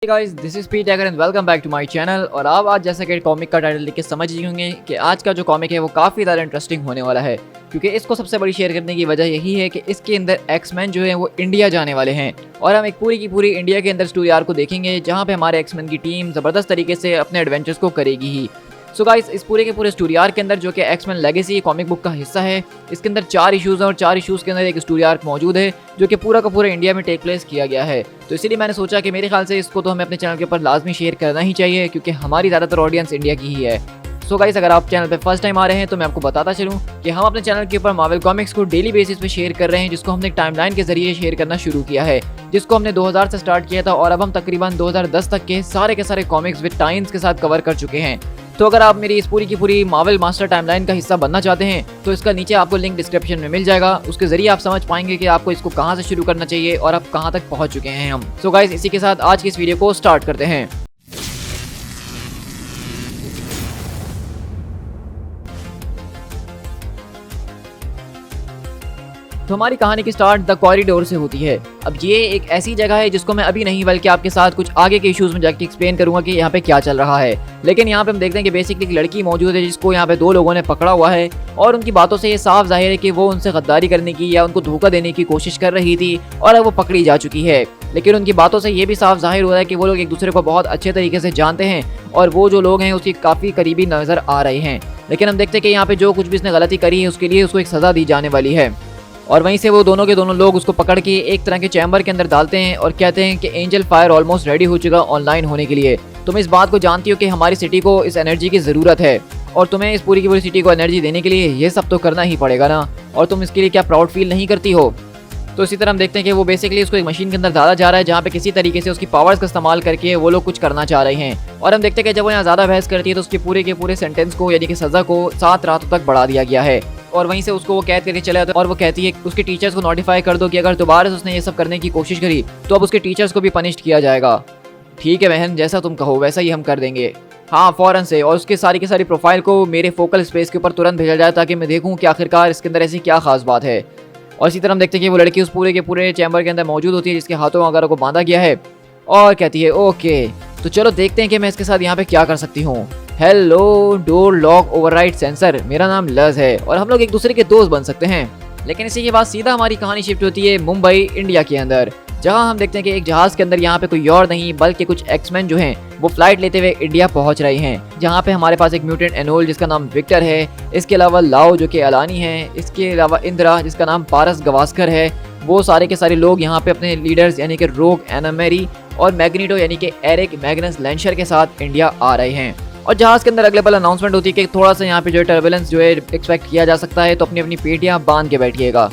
Guys, this is Pete and welcome back to my channel. और आप आज जैसा कि कॉमिक का टाइटल देख के समझ ही होंगे कि आज का जो कॉमिक है वो काफ़ी ज़्यादा इंटरेस्टिंग होने वाला है, क्योंकि इसको सबसे बड़ी शेयर करने की वजह यही है कि इसके अंदर एक्समैन जो है वो इंडिया जाने वाले हैं और हम एक पूरी की पूरी इंडिया के अंदर स्टोरी आर्क को देखेंगे, जहाँ पे हमारे एक्समैन की टीम ज़बरदस्त तरीके से अपने एडवेंचर्स को करेगी ही। सो गाइस, इस पूरे के पूरे स्टोरी आर्क के अंदर जो कि एक्समैन लेगेसी कॉमिक बुक का हिस्सा है, इसके अंदर 4 इश्यूज़ हैं और 4 इश्यूज़ के अंदर एक स्टोरी आर्क मौजूद है जो कि पूरा का पूरा इंडिया में टेक प्लेस किया गया है। तो इसीलिए मैंने सोचा कि मेरे ख्याल से इसको तो हमें अपने चैनल के ऊपर लाजमी शेयर करना ही चाहिए, क्योंकि हमारी ज़्यादातर ऑडियंस इंडिया की ही है। सो गाइस, अगर आप चैनल पे फर्स्ट टाइम आ रहे हैं तो मैं आपको बताता चलूँ कि हम अपने चैनल के ऊपर मार्वल कॉमिक्स को डेली बेसिस पे शेयर कर रहे हैं, जिसको हमने टाइमलाइन के जरिए शेयर करना शुरू किया है, जिसको हमने 2000 से स्टार्ट किया था और अब हम तकरीबन 2010 तक के सारे कॉमिक्स विद टाइम्स के साथ कवर कर चुके हैं। तो अगर आप मेरी इस पूरी की पूरी मार्वल मास्टर टाइमलाइन का हिस्सा बनना चाहते हैं तो इसका नीचे आपको लिंक डिस्क्रिप्शन में मिल जाएगा। उसके जरिए आप समझ पाएंगे कि आपको इसको कहां से शुरू करना चाहिए और आप कहां तक पहुंच चुके हैं हम। सो गाइस, इसी के साथ आज की इस वीडियो को स्टार्ट करते हैं। तो हमारी कहानी की स्टार्ट द कॉरिडोर से होती है। अब ये एक ऐसी जगह है जिसको मैं अभी नहीं बल्कि आपके साथ कुछ आगे के इश्यूज में जाके एक्सप्लेन करूंगा कि यहाँ पे क्या चल रहा है। लेकिन यहाँ पे हम देखते हैं कि बेसिकली एक लड़की मौजूद है जिसको यहाँ पे 2 लोगों ने पकड़ा हुआ है और उनकी बातों से ये साफ जाहिर है कि वो उनसे गद्दारी करने की या उनको धोखा देने की कोशिश कर रही थी और अब वो पकड़ी जा चुकी है। लेकिन उनकी बातों से ये भी साफ जाहिर हो रहा है कि वो लोग एक दूसरे को बहुत अच्छे तरीके से जानते हैं और वो जो लोग हैं उसकी काफ़ी करीबी नज़र आ रहे हैं। लेकिन हम देखते हैं कि यहाँ पे जो कुछ भी इसने गलती करी है उसके लिए उसको एक सज़ा दी जाने वाली है। और वहीं से वो दोनों के दोनों लोग उसको पकड़ के एक तरह के चैम्बर के अंदर डालते हैं और कहते हैं कि एंजल फायर ऑलमोस्ट रेडी हो चुका ऑनलाइन होने के लिए। तुम इस बात को जानती हो कि हमारी सिटी को इस एनर्जी की ज़रूरत है और तुम्हें इस पूरी की पूरी सिटी को एनर्जी देने के लिए ये सब तो करना ही पड़ेगा ना, और तुम इसके लिए क्या प्राउड फील नहीं करती हो। तो इसी तरह हम देखते हैं कि वो बेसिकली उसको एक मशीन के अंदर डाला जा रहा है जहाँ पे किसी तरीके से उसकी पावर्स का इस्तेमाल करके वो लोग कुछ करना चाह रहे हैं। और हम देखते हैं कि जब वो यहाँ ज़्यादा बहस करती है तो उसके पूरे के पूरे सेंटेंस को यानी कि सज़ा को 7 रातों तक बढ़ा दिया गया है। और वहीं से उसको वो कैद करके चले जाते हैं और वो कहती है उसके टीचर्स को नोटिफाई कर दो कि अगर दोबारा से उसने ये सब करने की कोशिश करी तो अब उसके टीचर्स को भी पनिश किया जाएगा। ठीक है बहन, जैसा तुम कहो वैसा ही हम कर देंगे। हाँ, फ़ौरन से। और उसके सारी की सारी प्रोफाइल को मेरे फोकल स्पेस के ऊपर तुरंत भेजा जाए ताकि मैं देखूँ कि आखिरकार इसके अंदर ऐसी क्या खास बात है। और इसी तरह हम देखते हैं कि वो लड़की उस पूरे के पूरे चैम्बर के अंदर मौजूद होती है जिसके हाथों वगैरह को बांधा गया है और कहती है ओके, तो चलो देखते हैं कि मैं इसके साथ यहाँ पे क्या कर सकती हूँ। Hello, door lock override sensor, मेरा नाम लज है और हम लोग एक दूसरे के दोस्त बन सकते हैं। लेकिन इसी के बाद सीधा हमारी कहानी शिफ्ट होती है मुंबई इंडिया के अंदर, जहां हम देखते हैं कि एक जहाज़ के अंदर यहाँ पे कोई और नहीं बल्कि कुछ एक्समैन जो हैं वो फ्लाइट लेते हुए इंडिया पहुंच रहे हैं, जहां पे हमारे पास एक म्यूटेंट एनोल जिसका नाम विक्टर है, इसके अलावा लाओ जो कि अलानी है, इसके अलावा इंदिरा जिसका नाम पारस गवास्कर है। वो सारे के सारे लोग यहाँ पे अपने लीडर्स यानी कि रोग एनामेरी और मैग्नीटो यानी कि एरिक मैग्नस लेंशर के साथ इंडिया आ रहे हैं। और जहाज़ के अंदर अगले पल अनाउंसमेंट होती है कि थोड़ा सा यहाँ पे जो है टर्बुलेंस जो है एक्सपेक्ट किया जा सकता है, तो अपनी अपनी पेटियाँ बांध के बैठिएगा।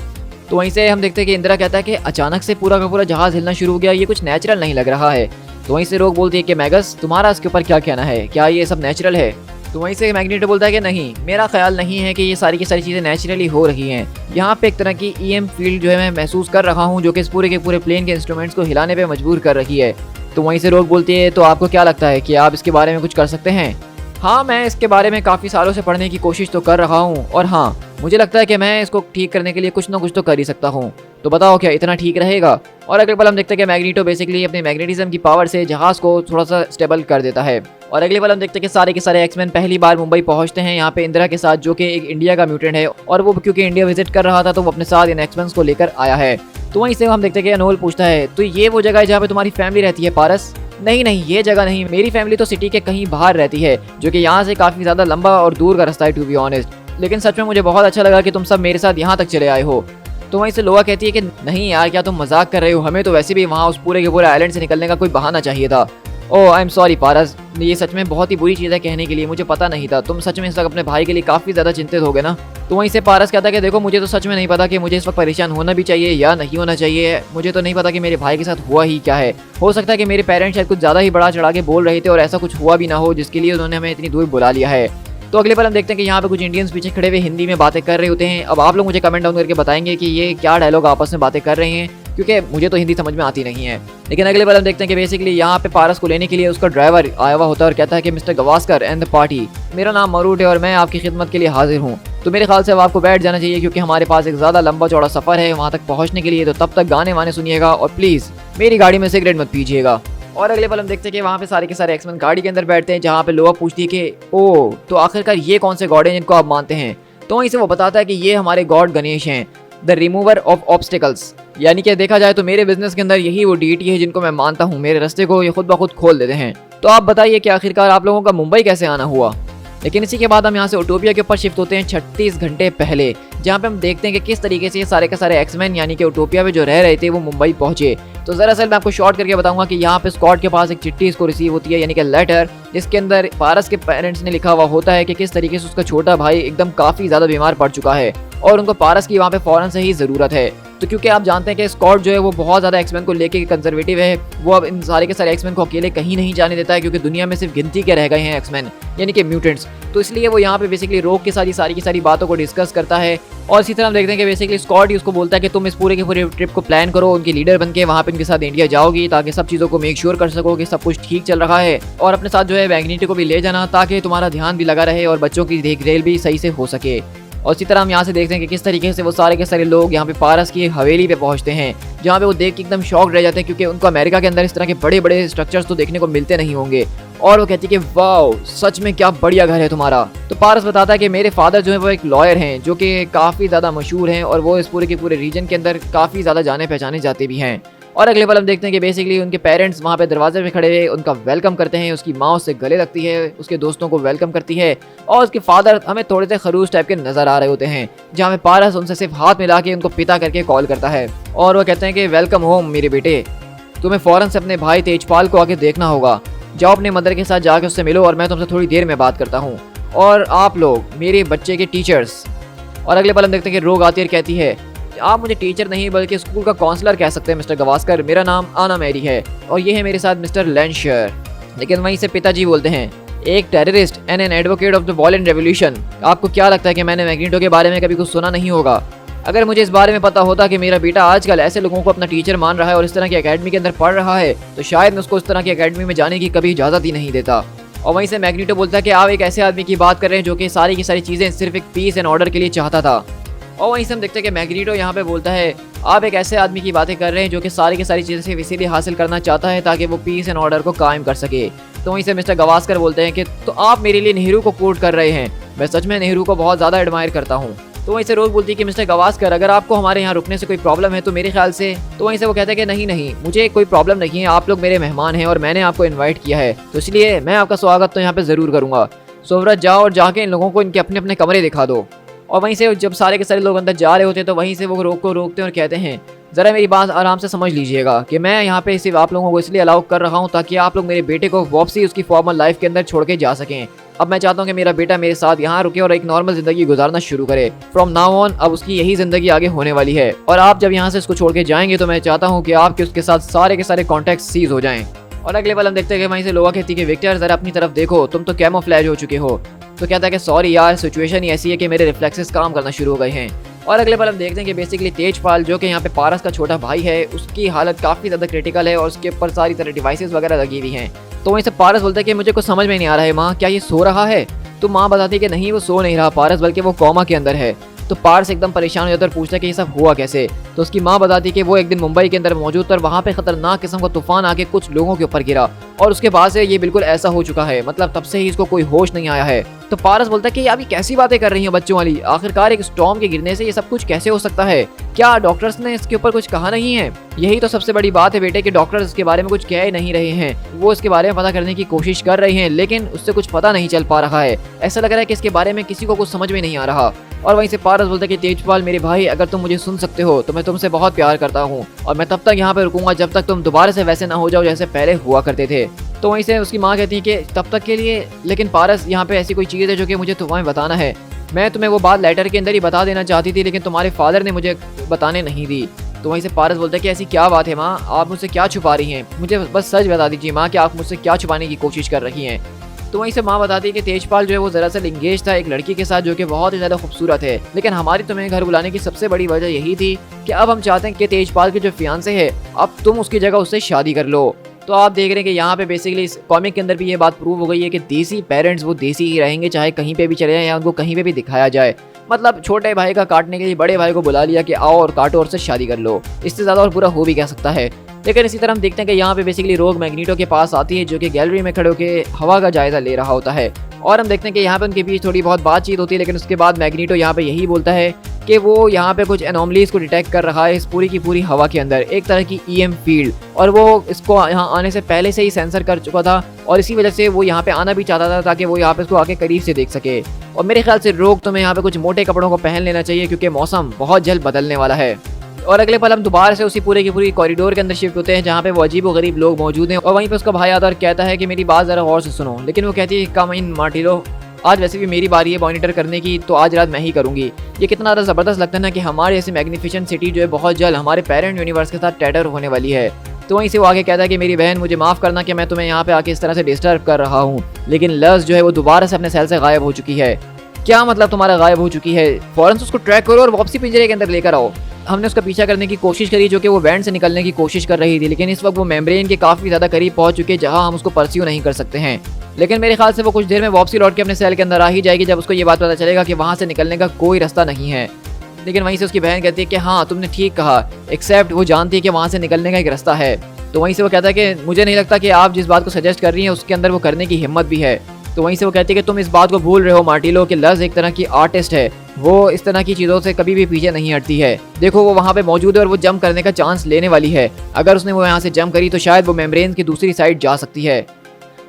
तो वहीं से हम देखते हैं कि इंदिरा कहता है कि अचानक से पूरा का पूरा जहाज़ हिलना शुरू हो गया, ये कुछ नेचुरल नहीं लग रहा है। तो वहीं से रोग बोलती है कि मैगस, तुम्हारा इसके ऊपर क्या कहना है, क्या ये सब नेचुरल है। तो वहीं से मैग्नीटो बोलता है कि नहीं, मेरा ख्याल नहीं है कि ये सारी की सारी चीज़ें नेचुरली हो रही हैं। यहाँ पे एक तरह की EM फील्ड जो है मैं महसूस कर रहा हूँ जो कि इस पूरे के पूरे प्लेन के इंस्ट्रूमेंट्स को हिलाने पे मजबूर कर रही है। तो वहीं से रोग बोलती है तो आपको क्या लगता है कि आप इसके बारे में कुछ कर सकते हैं। हाँ, मैं इसके बारे में काफ़ी सालों से पढ़ने की कोशिश तो कर रहा हूँ और हाँ, मुझे लगता है कि मैं इसको ठीक करने के लिए कुछ ना कुछ तो कर ही सकता हूँ। तो बताओ क्या इतना ठीक रहेगा। और अगले पल हम देखते हैं कि मैग्नीटो बेसिकली अपने मैग्नेटिज्म की पावर से जहाज़ को थोड़ा सा स्टेबल कर देता है। और अगले पल हम देखते हैं कि सारे के सारे एक्समैन पहली बार मुंबई पहुंचते हैं यहाँ पे इंदिरा के साथ, जो कि एक इंडिया का म्यूटेंट है और वो क्योंकि इंडिया विजिट कर रहा था तो वो अपने साथ इन एक्समैन को लेकर आया है। तो वहीं से हम देखते हैं कि अनोल पूछता है तो ये वो जगह है जहाँ पे तुम्हारी फैमिली रहती है पारस। नहीं नहीं, ये जगह नहीं, मेरी फैमिली तो सिटी के कहीं बाहर रहती है, जो कि यहाँ से काफ़ी ज़्यादा लंबा और दूर का रास्ता है टू बी ऑनेस्ट। लेकिन सच में मुझे बहुत अच्छा लगा कि तुम सब मेरे साथ यहाँ तक चले आए हो। तो वहीं से लोहा कहती है कि नहीं यार, क्या तुम मजाक कर रहे हो, हमें तो वैसे भी वहाँ उस पूरे के पूरे आइलैंड से निकलने का कोई बहाना चाहिए था। ओह आई एम सॉरी पारस, ये सच में बहुत ही बुरी चीज़ है कहने के लिए, मुझे पता नहीं था। तुम सच में इस वक्त अपने भाई के लिए काफ़ी ज़्यादा चिंतित हो गए ना। तो वहीं से पारस कहता है कि देखो, मुझे तो सच में नहीं पता कि मुझे इस वक्त परेशान होना भी चाहिए या नहीं होना चाहिए। मुझे तो नहीं पता कि मेरे भाई के साथ हुआ ही क्या है। हो सकता है कि मेरे पेरेंट्स शायद कुछ ज़्यादा ही बड़ा चढ़ा के बोल रहे थे और ऐसा कुछ हुआ भी ना हो जिसके लिए उन्होंने हमें इतनी दूर बुला लिया है। तो अगले पल हम देखते हैं कि यहाँ पे कुछ इंडियंस पीछे खड़े हुए हिंदी में बातें कर रहे होते हैं। अब आप लोग मुझे कमेंट डाउन करके बताएंगे कि ये क्या डायलॉग आपस में बातें कर रहे हैं, क्योंकि मुझे तो हिंदी समझ में आती नहीं है। लेकिन अगले पल हम देखते हैं कि बेसिकली यहाँ पे पारस को लेने के लिए उसका ड्राइवर आया हुआ होता है और कहता है कि mister Gavaskar and the party, मेरा नाम मरूट है और मैं आपकी खिदमत के लिए हाजिर हूँ। तो मेरे ख्याल से अब आपको बैठ जाना चाहिए क्योंकि हमारे पास एक ज़्यादा लंबा चौड़ा सफ़र है वहाँ तक पहुँचने के लिए। तो तब तक गाने वाने सुनिएगा और प्लीज़ मेरी गाड़ी में सिगरेट मत पीजिएगा। और अगले पल हम देखते हैं कि वहाँ पे सारे के सारे एक्समैन गाड़ी के अंदर बैठते हैं, जहाँ पे लोआ पूछती है कि ओ तो आखिरकार ये कौन से गॉड हैं जिनको आप मानते हैं। तो वहीं से वो बताता है कि ये हमारे गॉड गणेश हैं, द रिमूवर ऑफ ऑब्स्टिकल्स। यानी कि देखा जाए तो मेरे बिजनेस के अंदर यही वो डीटी है जिनको मैं मानता हूँ, मेरे रास्ते को ये खुद ब खुद खोल देते हैं। तो आप बताइए कि आखिरकार आप लोगों का मुंबई कैसे आना हुआ। लेकिन इसी के बाद हम यहाँ से उटोपिया के ऊपर शिफ्ट होते हैं 36 घंटे पहले, जहाँ पे हम देखते हैं कि किस तरीके से ये सारे के सारे एक्समैन यानी कि उटोपिया में जो रह रहे थे वो मुंबई पहुंचे। तो दरअसल मैं आपको शॉर्ट करके बताऊंगा कि यहाँ पे स्कॉट के पास एक चिट्ठी इसको रिसीव होती है, यानी कि लेटर, जिसके अंदर पारस के पेरेंट्स ने लिखा हुआ होता है कि किस तरीके से उसका छोटा भाई एकदम काफी ज्यादा बीमार पड़ चुका है और उनको पारस की वहाँ पे फौरन से ही जरूरत है। तो क्योंकि आप जानते हैं कि स्कॉट जो है वो बहुत ज़्यादा एक्समैन को लेके कंजर्वेटिव है, वो अब इन सारे के सारे एक्समैन को अकेले कहीं नहीं जाने देता है, क्योंकि दुनिया में सिर्फ गिनती के रह गए हैं एक्समैन यानी कि म्यूटेंट्स। तो इसलिए वो यहाँ पे बेसिकली रोक के साथ ही सारी की सारी बातों को डिस्कस करता है। और इसी तरह हम देखते हैं कि बेसिकली स्कॉट ही उसको बोलता है कि तुम इस पूरे के पूरे ट्रिप को प्लान करो, उनकी लीडर बन के वहाँ पे उनके साथ इंडिया जाओगी, ताकि सब चीज़ों को मेक श्योर कर सको कि सब कुछ ठीक चल रहा है। और अपने साथ जो है मैग्नेटो को भी ले जाना, ताकि तुम्हारा ध्यान भी लगा रहे और बच्चों की देखरेख भी सही से हो सके। और इसी तरह हम यहाँ से देखते हैं कि किस तरीके से वो सारे के सारे लोग यहाँ पे पारस की हवेली पे पहुँचते हैं, जहाँ पे वो देख के एकदम शॉक रह जाते हैं, क्योंकि उनको अमेरिका के अंदर इस तरह के बड़े बड़े स्ट्रक्चर्स तो देखने को मिलते नहीं होंगे। और वो कहती है कि वाओ सच में क्या बढ़िया घर है तुम्हारा। तो पारस बताता है कि मेरे फादर जो है वो एक लॉयर हैं, जो कि काफ़ी ज़्यादा मशहूर हैं और वो इस पूरे के पूरे रीजन के अंदर काफ़ी ज़्यादा जाने पहचाने जाते भी हैं। और अगले पल हम देखते हैं कि बेसिकली उनके पेरेंट्स वहाँ पे दरवाजे पे खड़े हुए उनका वेलकम करते हैं, उसकी माँ उससे गले लगती है, उसके दोस्तों को वेलकम करती है। और उसके फादर हमें थोड़े से खरूज टाइप के नजर आ रहे होते हैं, जहाँ पे पारस उनसे सिर्फ हाथ मिला के उनको पिता करके कॉल करता है। और वो कहते हैं कि वेलकम होम मेरे बेटे, तुम्हें फौरन से अपने भाई तेजपाल को आके देखना होगा, जाओ अपने मदर के साथ जाके उससे मिलो और मैं तुमसे थोड़ी देर में बात करता हूँ। और आप लोग मेरे बच्चे के टीचर्स। और अगले पल हम देखते हैं कि रोग आती है, कहती है आप मुझे टीचर नहीं बल्कि स्कूल का काउंसलर कह सकते हैं मिस्टर गवास्कर, मेरा नाम आना मैरी है और ये है मेरे साथ मिस्टर लेंशर। लेकिन वहीं से पिताजी बोलते हैं एक terrorist and an advocate of the वॉलेंट revolution. आपको क्या लगता है कि मैंने मैग्नेटो के बारे में कभी कुछ सुना नहीं होगा? अगर मुझे इस बारे में पता होता कि मेरा बेटा आजकल ऐसे लोगों को अपना टीचर मान रहा है और इस तरह की एकेडमी के अंदर पढ़ रहा है, तो शायद मैं उसको इस तरह की एकेडमी में जाने की कभी इजाज़त ही नहीं देता। और वहीं से मैग्नेटो बोलता है कि आप एक ऐसे आदमी की बात कर रहे हैं जो कि सारी की सारी चीज़ें सिर्फ एक पीस एंड ऑर्डर के लिए चाहता था। और वहीं से हम देखते हैं कि मैग्नेटो यहाँ पे बोलता है आप एक ऐसे आदमी की बातें कर रहे हैं जो कि सारी की सारी चीज़ें सिर्फ इसीलिए हासिल करना चाहता है ताकि वो पीस एंड ऑर्डर को कायम कर सके। तो वहीं से मिस्टर गवास्कर बोलते हैं कि तो आप मेरे लिए नेहरू को कोट कर रहे हैं, मैं सच में नेहरू को बहुत ज़्यादा एडमायर करता हूँ। तो वहीं से रोज बोलती है कि मिस्टर गवास्कर अगर आपको हमारे यहाँ रुकने से कोई प्रॉब्लम है तो मेरे ख्याल से। तो वहीं से वो कहते हैं कि नहीं नहीं मुझे कोई प्रॉब्लम नहीं है, आप लोग मेरे मेहमान हैं और मैंने आपको इन्वाइट किया है, तो इसलिए मैं आपका स्वागत तो यहाँ पे ज़रूर करूँगा। सोवरत जाओ और जाके इन लोगों को इनके अपने अपने कमरे दिखा दो। और वहीं से जब सारे के सारे लोग अंदर जा रहे होते हैं तो वहीं से वो रोकते हैं और कहते हैं ज़रा मेरी बात आराम से समझ लीजिएगा कि मैं यहाँ पे सिर्फ आप लोगों को इसलिए अलाउ कर रहा हूँ ताकि आप लोग मेरे बेटे को वापसी उसकी फॉर्मल लाइफ के अंदर छोड़ के जा सकें। अब मैं चाहता हूँ कि मेरा बेटा मेरे साथ यहाँ रुके और एक नॉर्मल जिंदगी गुजारना शुरू करे। फ्रॉम नाउ ऑन अब उसकी यही जिंदगी आगे होने वाली है और आप जब यहाँ से इसको छोड़ के जाएंगे तो मैं चाहता हूँ कि आपके उसके साथ सारे के सारे कॉन्टैक्ट सीज हो जाएं। और अगले पल हम देखते हैं कि वहीं से लोहा कहती है कि विक्टर जरा अपनी तरफ देखो, तुम तो कैमोफ्लेज हो चुके हो। तो कहता है कि सॉरी यार सिचुएशन ही ऐसी है कि मेरे रिफ्लेक्सेस काम करना शुरू हो गए हैं। और अगले पल हम देखते हैं कि बेसिकली तेजपाल जो कि यहाँ पे पारस का छोटा भाई है उसकी हालत काफ़ी ज़्यादा क्रिटिकल है और उसके ऊपर सारी तरह डिवाइसेस वगैरह लगी हुई हैं। तो वहीं से पारस बोलता है कि मुझे कुछ समझ में नहीं आ रहा है माँ, क्या ये सो रहा है? तो माँ बताती है कि नहीं वो सो नहीं रहा पारस, बल्कि वो कोमा के अंदर है। तो पारस एकदम परेशान हो जाता है और पूछता है कि ये सब हुआ कैसे। तो उसकी माँ बताती है कि वो एक दिन मुंबई के अंदर मौजूद था और वहाँ पे खतरनाक किस्म का तूफान आके कुछ लोगों के ऊपर गिरा और उसके बाद से ये बिल्कुल ऐसा हो चुका है, मतलब तब से ही इसको कोई होश नहीं आया है। तो पारस बोलता है कि अभी कैसी बातें कर रही हो बच्चों वाली, आखिरकार एक स्टॉर्म के गिरने से ये सब कुछ कैसे हो सकता है? क्या डॉक्टर्स ने इसके ऊपर कुछ कहा नहीं है? यही तो सबसे बड़ी बात है बेटे कि डॉक्टर्स इसके बारे में कुछ कह ही नहीं रहे हैं। वो इसके बारे में पता करने की कोशिश कर रहे हैं लेकिन उससे कुछ पता नहीं चल पा रहा है। ऐसा लग रहा है कि इसके बारे में किसी को कुछ समझ में नहीं आ रहा। और वहीं से पारस बोलता है कि तेजपाल मेरे भाई अगर तुम मुझे सुन सकते हो तो मैं तुमसे बहुत प्यार करता हूँ और मैं तब तक यहाँ पे रुकूंगा जब तक तुम दोबारा से वैसे ना हो जाओ जैसे पहले हुआ करते थे। तो वहीं से उसकी माँ कहती है कि तब तक के लिए, लेकिन पारस यहाँ पे ऐसी कोई चीज़ है जो कि मुझे तुम्हें बताना है। मैं तुम्हें वो बात लेटर के अंदर ही बता देना चाहती थी लेकिन तुम्हारे फादर ने मुझे बताने नहीं दी। तो वहीं से पारस बोलता है कि ऐसी क्या बात है माँ, आप मुझसे क्या छुपा रही हैं? मुझे बस सच बता दीजिए माँ कि आप मुझसे क्या छुपाने की कोशिश कर रही हैं। तो वहीं से माँ बताती है कि तेजपाल जो है वो दरअसल इंगेज था एक लड़की के साथ जो कि बहुत ही ज़्यादा खूबसूरत है, लेकिन हमारी तुम्हें घर बुलाने की सबसे बड़ी वजह यही थी कि अब हम चाहते हैं कि तेजपाल की जो फियांसे है अब तुम उसकी जगह उससे शादी कर लो। तो आप देख रहे हैं कि यहाँ पे बेसिकली इस कॉमिक के अंदर भी ये बात प्रूव हो गई है कि देसी पेरेंट्स वो देसी ही रहेंगे चाहे कहीं पे भी चले जाएं या उनको कहीं पे भी दिखाया जाए। मतलब छोटे भाई का काटने के लिए बड़े भाई को बुला लिया कि आओ और काटो और से शादी कर लो, इससे ज़्यादा और बुरा हो भी क्या सकता है। लेकिन इसी तरह हम देखते हैं कि यहाँ पे बेसिकली रोग मैग्नीटो के पास आती है, जो कि गैलरी में खड़े होकर हवा का जायजा ले रहा होता है। और हम देखते हैं कि यहाँ पे उनके बीच थोड़ी बहुत बातचीत होती है, लेकिन उसके बाद मैग्नीटो यहाँ पे यही बोलता है कि वो यहाँ पे कुछ एनोमलीज को डिटेक्ट कर रहा है इस पूरी की पूरी हवा के अंदर, एक तरह की ईएम फील्ड, और वो इसको यहाँ आने से पहले से ही सेंसर कर चुका था और इसी वजह से वो यहाँ पे आना भी चाहता था ताकि वो यहाँ पे इसको आके करीब से देख सके। और मेरे ख्याल से रोग तुम्हें यहाँ पे कुछ मोटे कपड़ों को पहन लेना चाहिए क्योंकि मौसम बहुत जल्द बदलने वाला है। और अगले पल हम दोबारा से उसी पूरे की पूरी कॉरिडोर के अंदर शिफ्ट होते हैं जहाँ पे वो अजीब व गरीब लोग मौजूद हैं और वहीं पे उसका भाई आता और कहता है कि मेरी बात ज़रा गौर से सुनो, लेकिन वो कहती है कम इन मार्टिलो, आज वैसे भी मेरी बारी है मॉनिटर करने की, तो आज रात मैं ही करूंगी। ये कितना ज़्यादा ज़बरदस्त लगता है ना कि हमारे ऐसी मैग्निफिसेंट सिटी जो है बहुत जल्द हमारे पेरेंट यूनिवर्स के साथ टैटर होने वाली है। तो वहीं से वो आगे कहता है कि मेरी बहन मुझे माफ़ करना कि मैं तुम्हें यहाँ पे आके इस तरह से डिस्टर्ब कर रहा हूँ, लेकिन लस जो है वो दोबारा से अपने सेल से गायब हो चुकी है। क्या मतलब तुम्हारा गायब हो चुकी है? फौरन से उसको ट्रैक करो और वापसी पिंजरे के अंदर लेकर आओ। हमने उसका पीछा करने की कोशिश करी जो कि वो वैन से निकलने की कोशिश कर रही थी, लेकिन इस वक्त वो मेम्ब्रेन के काफ़ी ज़्यादा करीब पहुंच चुके हैं जहां हम उसको परस्यू नहीं कर सकते हैं। लेकिन मेरे ख्याल से वो कुछ देर में वापसी लौट के अपने सेल के अंदर आ ही जाएगी जब उसको ये बात पता चलेगा कि वहाँ से निकलने का कोई रास्ता नहीं है। लेकिन वहीं से उसकी बहन कहती है कि हाँ तुमने ठीक कहा, एक्सेप्ट वो जानती है कि वहाँ से निकलने का एक रास्ता है। तो वहीं से वो कहता है कि मुझे नहीं लगता कि आप जिस बात को सजेस्ट कर रही हैं उसके अंदर वो करने की हिम्मत भी है। तो वहीं से वो कहती है कि तुम इस बात को भूल रहे हो मार्टिलो कि लस एक तरह की आर्टिस्ट है, वो इस तरह की चीज़ों से कभी भी पीछे नहीं हटती है। देखो वो वहाँ पे मौजूद है और वो जंप करने का चांस लेने वाली है। अगर उसने वो यहाँ से जंप करी तो शायद वो मेम्ब्रेन की दूसरी साइड जा सकती है।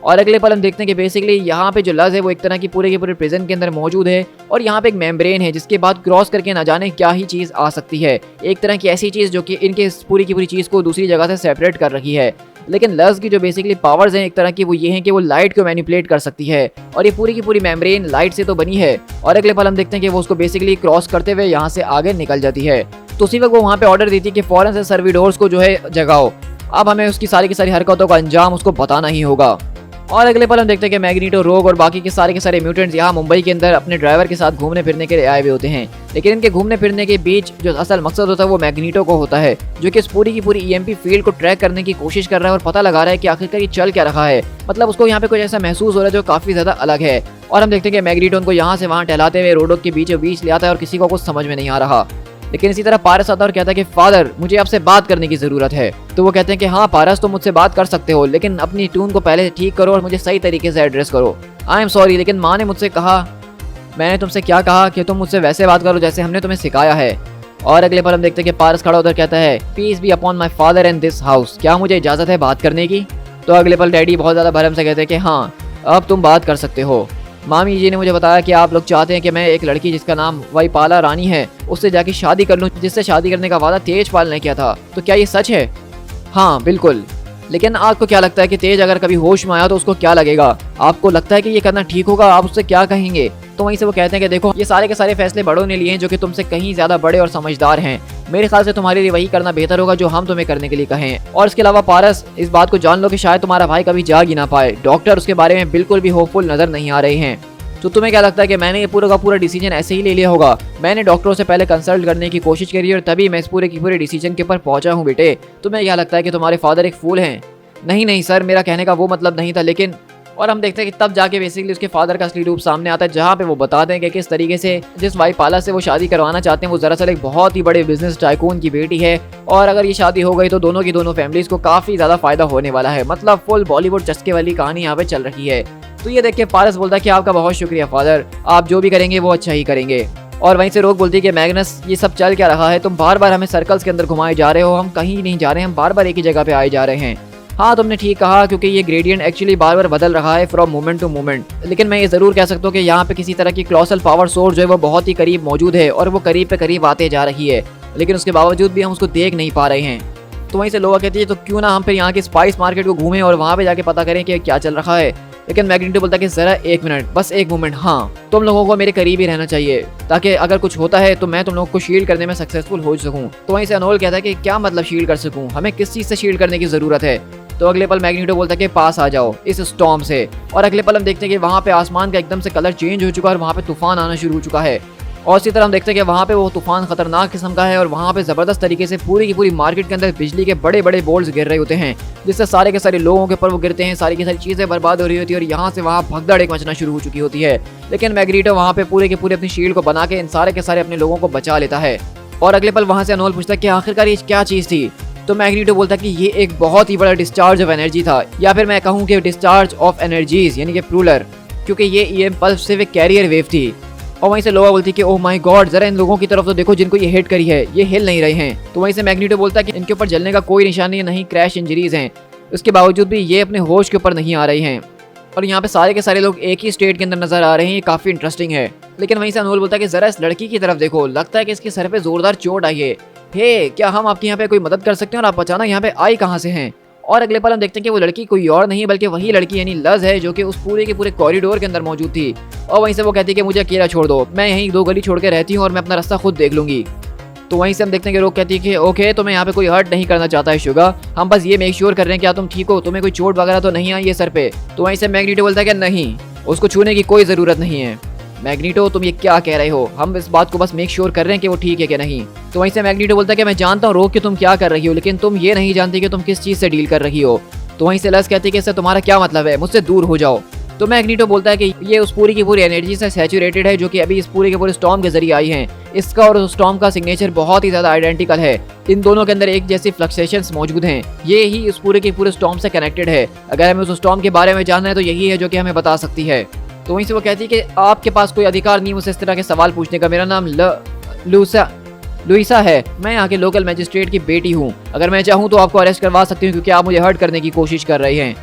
और अगले पल हम देखते हैं कि बेसिकली यहाँ पे जो लस है वो एक तरह की पूरे के पूरे प्रिजन के अंदर मौजूद है और यहाँ पे एक मेम्ब्रेन है जिसके बाद क्रॉस करके ना जाने क्या ही चीज़ आ सकती है, एक तरह की ऐसी चीज़ जो कि इनके पूरी की पूरी चीज़ को दूसरी जगह से सेपरेट कर रखी है। लेकिन लस की जो बेसिकली पावर्स हैं एक तरह की वो ये हैं कि वो लाइट को मैनिपुलेट कर सकती है और ये पूरी की पूरी मेम्ब्रेन लाइट से तो बनी है। और अगले पल हम देखते हैं कि वो उसको बेसिकली क्रॉस करते हुए यहाँ से आगे निकल जाती है। तो उसी वक्त वो वहाँ पे ऑर्डर देती है कि फौरन से सर्विडोर्स को जो है जगाओ, अब हमें उसकी सारी की सारी हरकतों का अंजाम उसको बताना ही होगा। और अगले पल हम देखते हैं कि मैग्नीटो, रोग और बाकी के सारे म्यूटेंट्स यहाँ मुंबई के अंदर अपने ड्राइवर के साथ घूमने फिरने के लिए आए हुए होते हैं। लेकिन इनके घूमने फिरने के बीच जो असल मकसद होता है वो मैग्नीटो को होता है, जो कि इस पूरी की पूरी ईएमपी फील्ड को ट्रैक करने की कोशिश कर रहा है और पता लगा रहा है कि आखिरकार ये चल क्या रहा है। मतलब उसको यहाँ पे कुछ ऐसा महसूस हो रहा है जो काफी ज्यादा अलग है। और हम देखते हैं कि मैग्नीटो उनको यहाँ से वहाँ टहलाते हुए रोडों के बीचों बीच ले आता है और किसी को कुछ समझ में नहीं आ रहा। लेकिन इसी तरह पारस आता है और कहता है कि फादर मुझे आपसे बात करने की ज़रूरत है। तो वो कहते हैं कि हाँ पारस तुम मुझसे बात कर सकते हो, लेकिन अपनी ट्यून को पहले ठीक करो और मुझे सही तरीके से एड्रेस करो। आई एम सॉरी, लेकिन माँ ने मुझसे कहा, मैंने तुमसे क्या कहा कि तुम मुझसे वैसे बात करो जैसे हमने तुम्हें सिखाया है। और अगले पल हम देखते हैं कि पारस खड़ा उधर कहता है peace be upon my father and this house, क्या मुझे इजाज़त है बात करने की? तो अगले पल डैडी बहुत ज़्यादा भरम से कहते हैं कि हाँ अब तुम बात कर सकते हो। मामी जी ने मुझे बताया कि आप लोग चाहते हैं कि मैं एक लड़की जिसका नाम वाईपाला रानी है उससे जाके शादी कर लूं, जिससे शादी करने का वादा तेजपाल ने किया था। तो क्या ये सच है? हाँ बिल्कुल। लेकिन आपको क्या लगता है कि तेज अगर कभी होश में आया तो उसको क्या लगेगा? आपको लगता है कि ये करना ठीक होगा? आप उससे क्या कहेंगे? तो वहीं से वो कहते हैं कि देखो ये सारे के सारे फैसले बड़ों ने लिए हैं जो कि तुमसे कहीं ज़्यादा बड़े और समझदार हैं। मेरे ख्याल से तुम्हारे लिए वही करना बेहतर होगा जो हम तुम्हें करने के लिए कहें। और इसके अलावा पारस इस बात को जान लो कि शायद तुम्हारा भाई कभी जाग ही ना पाए। डॉक्टर उसके बारे में बिल्कुल भी होपफुल नज़र नहीं आ रहे हैं। तो तुम्हें क्या लगता है कि मैंने ये पूरा का पूरा डिसीजन ऐसे ही ले लिया होगा? मैंने डॉक्टरों से पहले कंसल्ट करने की कोशिश करी और तभी मैं इस पूरे की पूरे डिसीजन के ऊपर पहुंचा हूँ। बेटे तुम्हें क्या लगता है कि तुम्हारे फादर एक फूल हैं? नहीं नहीं सर, मेरा कहने का वो मतलब नहीं था, लेकिन और हम देखते हैं कि तब जाके बेसिकली उसके फादर का असली रूप सामने आता है जहाँ पे वो बताते हैं कि किस तरीके से जिस वाईपाला से वो शादी करवाना चाहते हैं वो दरअसल एक बहुत ही बड़े बिजनेस टाइकून की बेटी है और अगर ये शादी हो गई तो दोनों की दोनों फैमिलीज को काफ़ी ज़्यादा फायदा होने वाला है। मतलब फुल बॉलीवुड चस्के वाली कहानी यहाँ पे चल रही है। तो ये देख के पारस बोलता है कि आपका बहुत शुक्रिया फादर, आप जो भी करेंगे वो अच्छा ही करेंगे। और वहीं से रोग बोलती है कि मैग्नस ये सब चल क्या रहा है? तुम बार बार हमें सर्कल्स के अंदर घुमाए जा रहे हो, हम कहीं नहीं जा रहे हैं, हम बार बार एक ही जगह पे आए जा रहे हैं। हाँ तुमने ठीक कहा, क्योंकि ये ग्रेडियंट एक्चुअली बार बार बदल रहा है फ्रॉम मोमेंट टू मोमेंट। लेकिन मैं ये ज़रूर कह सकता हूँ कि यहाँ पे किसी तरह की क्लॉसल पावर सोर्स जो है वो बहुत ही करीब मौजूद है और वो करीब पे करीब आते जा रही है, लेकिन उसके बावजूद भी हम उसको देख नहीं पा रहे हैं। तो वहीं से लोगा कहती है तो क्यों ना हम फिर यहाँ के स्पाइस मार्केट को घूमें और वहाँ पे जाके पता करें कि क्या चल रहा है। लेकिन मैग्नीटो बोलता है कि जरा एक मिनट, बस एक मोमेंट, हाँ तुम लोगों को मेरे करीब ही रहना चाहिए ताकि अगर कुछ होता है तो मैं तुम लोगों को शील्ड करने में सक्सेसफुल हो सकूं। तो वहीं से अनोल कहता है कि क्या मतलब शील्ड कर सकूं, हमें किस चीज़ से शील्ड करने की ज़रूरत है? तो अगले पल मैग्नीटो बोलता है कि पास आ जाओ इस स्टॉर्म से। और अगले पल हम देखते हैं कि वहाँ पे आसमान का एकदम से कलर चेंज हो चुका है और वहाँ पे तूफान आना शुरू हो चुका है। और इसी तरह हम देखते हैं कि वहाँ पे वो तूफान खतरनाक किस्म का है और वहाँ पे ज़बरदस्त तरीके से पूरी की पूरी मार्केट के अंदर बिजली के बड़े बड़े बोल्ट्स गिर रहे होते हैं, जिससे सारे के सारे लोगों के ऊपर वो गिरते हैं, सारी की सारी चीज़ें बर्बाद हो रही होती है और यहाँ से वहाँ भगदड़ एक मचना शुरू हो चुकी होती है। लेकिन मैग्नीटो वहाँ पे पूरे के पूरे अपनी शील्ड को बना के इन सारे के सारे अपने लोगों को बचा लेता है। और अगले पल वहाँ से अनोल पूछता है कि आखिरकार ये क्या चीज़ थी? तो मैग्नीटो बोलता है कि ये एक बहुत ही बड़ा डिस्चार्ज ऑफ एनर्जी था, या फिर मैं कहूँ कि डिस्चार्ज ऑफ एनर्जीज यानी कि प्लूरल, क्योंकि ये इम्पल्स सिर्फ एक कैरियर वेव थी। और वहीं से लोवा बोलती है कि ओह माय गॉड, जरा इन लोगों की तरफ तो देखो जिनको ये हिट करी है, ये हिल नहीं रहे हैं। तो वहीं से मैग्नीटो बोलता है कि इनके ऊपर जलने का कोई निशानी नहीं, क्रैश इंजरीज हैं, उसके बावजूद भी ये अपने होश के ऊपर नहीं आ रही हैं। और यहाँ पे सारे के सारे लोग एक ही स्टेट के अंदर नजर आ रहे हैं, ये काफी इंटरेस्टिंग है। लेकिन वहीं से अनमोल बोलता है कि जरा इस लड़की की तरफ देखो, लगता है कि इसके सर पे जोरदार चोट आई है। हे, क्या हम आपके यहाँ पे कोई मदद कर सकते हैं और आप अचानक यहाँ पे आई कहाँ से हैं? और अगले पल हम देखते हैं कि वो लड़की कोई और नहीं बल्कि वही लड़की यानी लज है, जो कि उस पूरे के पूरे कॉरिडोर के अंदर मौजूद थी। और वहीं से वो कहती है कि मुझे अकेला छोड़ दो, मैं यहीं 2 गली छोड़ के रहती हूँ और मैं अपना रास्ता खुद देख लूंगी। तो वहीं से हम देखते हैं कि रोक कहती है कि ओके, तो मैं यहाँ पे कोई हर्ट नहीं करना चाहता है शुगा, हम बस ये मेक श्योर कर रहे हैं क्या तुम ठीक हो, तुम्हें कोई चोट वगैरह तो नहीं आई है सर पे। तो वहीं से मैग्नीटो बोलता है कि नहीं, उसको छूने की कोई ज़रूरत नहीं है। मैग्नीटो, तुम ये क्या कह रहे हो, हम इस बात को बस मेक श्योर कर रहे हैं कि वो ठीक है कि नहीं। तो वहीं से मैग्नीटो बोलता है कि मैं जानता हूँ रोक कि तुम क्या कर रही हो, लेकिन तुम ये नहीं जानती कि तुम किस चीज़ से डील कर रही हो। तो वहीं से लस कहती है कि इससे तुम्हारा क्या मतलब है, मुझसे दूर हो जाओ। तो मैग्नीटो बोलता है कि ये उस पूरी की पूरी एनर्जी से सैचुरेटेड है, जो कि अभी इस पूरे के पूरे स्टॉर्म के जरिए आई हैं। इसका और उस स्टॉर्म का सिग्नेचर बहुत ही ज्यादा आइडेंटिकल है, इन दोनों के अंदर एक जैसी फ्लक्चुएशंस मौजूद हैं। ये ही उस पूरे के पूरे स्टॉर्म से कनेक्टेड है। अगर हमें उस स्टॉर्म के बारे में जानना है तो यही है जो कि हमें बता सकती है। तो वहीं से वो कहती है कि आपके पास कोई अधिकार नहीं मुझसे इस तरह के सवाल पूछने का, मेरा नाम लुइसा है, मैं यहाँ के लोकल मजिस्ट्रेट की बेटी हूँ, अगर मैं चाहूँ तो आपको अरेस्ट करवा सकती हूँ क्योंकि आप मुझे हर्ट करने की कोशिश कर रहे हैं।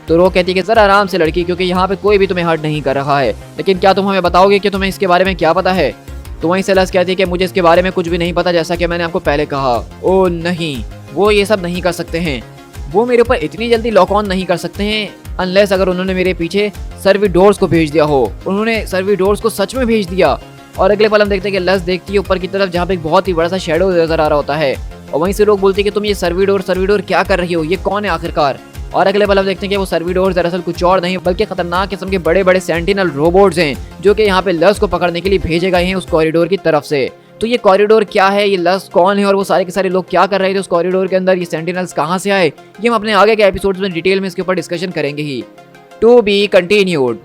तो रो कहती है कि जरा आराम से लड़की, क्योंकि यहाँ पे कोई भी तुम्हें हर्ट नहीं कर रहा है, लेकिन क्या तुम हमें बताओगे कि तुम्हें इसके बारे में क्या पता है? तो वहीं से लस कहती है कि मुझे इसके बारे में कुछ भी नहीं पता, जैसा कि मैंने आपको पहले कहा। ओ नहीं, वो ये सब नहीं कर सकते हैं, वो मेरे ऊपर इतनी जल्दी लॉक ऑन नहीं कर सकते हैं अनलेस अगर उन्होंने मेरे पीछे सर्विडोर्स को भेज दिया हो। उन्होंने सर्विडोर्स को सच में भेज दिया। और अगले पल हम देखते हैं कि लस देखती है ऊपर की तरफ, जहाँ पे एक बहुत ही बड़ा सा शेडो नजर आ रहा होता है। और वहीं से लोग बोलती है कि तुम ये सर्विडोर क्या कर रही हो, ये कौन है आखिरकार? और अगले पल हम देखते हैं कि वो सर्विडोर दरअसल कुछ और नहीं बल्कि खतरनाक किस्म के बड़े बड़े सेंटिनल रोबोट्स हैं, जो कि यहाँ पे लस को पकड़ने के लिए भेजे गए हैं उस कॉरिडोर की तरफ से। तो ये कॉरिडोर क्या है, ये लस कौन है और वो सारे के सारे लोग क्या कर रहे थे उस कॉरिडोर के अंदर, ये सेंटिनल्स कहाँ से आए, ये हम अपने आगे के एपिसोड्स में डिटेल में इसके ऊपर डिस्कशन करेंगे ही। To be continued.